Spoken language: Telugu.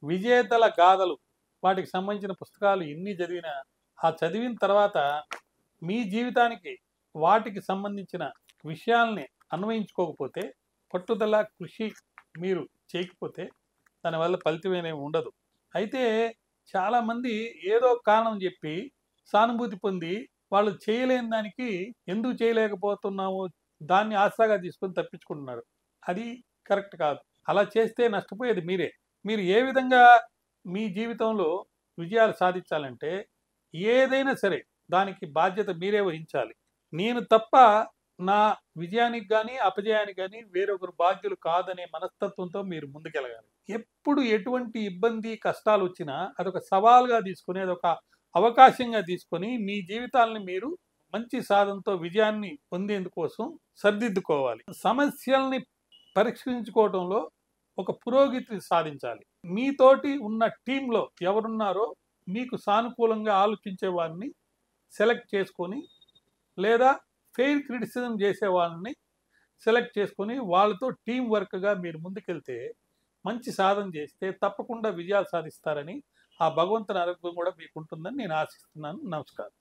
విజేతల గాథలు వాటికి సంబంధించిన పుస్తకాలు ఎన్ని చదివినా ఆ చదివిన తర్వాత మీ జీవితానికి వాటికి సంబంధించిన విషయాల్ని అన్వయించుకోకపోతే, పట్టుదల కృషి మీరు చేయకపోతే దానివల్ల ఫలితమేమి ఉండదు. అయితే చాలామంది ఏదో కారణం చెప్పి సానుభూతి పొంది వాళ్ళు చేయలేని దానికి ఎందుకు చేయలేకపోతున్నాము దాన్ని ఆసరాగా తీసుకొని తప్పించుకుంటున్నారు. అది కరెక్ట్ కాదు. అలా చేస్తే నష్టపోయేది మీరే. మీరు ఏ విధంగా మీ జీవితంలో విజయాలు సాధించాలంటే ఏదైనా సరే దానికి బాధ్యత మీరే వహించాలి. నేను తప్ప నా విజయానికి గానీ, అపజయానికి గానీ వేరొకరు బాధ్యులు కాదనే మనస్తత్వంతో మీరు ముందుకెళ్ళగాలి. ఎప్పుడు ఎటువంటి ఇబ్బంది, కష్టాలొచ్చినా అదొక సవాల్‌గా తీసుకొని, అదొక అవకాశంగా తీసుకొని మీ జీవితాల్ని మీరు మంచి సాధనతో విజయాన్ని పొందేందుకోసం సరిదిద్దుకోవాలి. సమస్యల్ని పరిష్కరించుకోవడంలో ఒక పురోగతి సాధించాలి. మీతోటి ఉన్న టీమ్‌లో ఎవరున్నారో మీకు సానుకూలంగా ఆలోచించే వారిని సెలెక్ట్ చేసుకొని, లేదా ఫెయిర్ క్రిటిసిజం చేసే వాళ్ళని సెలెక్ట్ చేసుకొని వాళ్ళతో టీమ్ వర్క్‌గా మీరు ముందుకెళ్తే, మంచి సాధన చేస్తే తప్పకుండా విజయాలు సాధిస్తారని, ఆ భగవంతుని అనుగ్రహం కూడా మీకుంటుందని నేను ఆశిస్తున్నాను. నమస్కారం.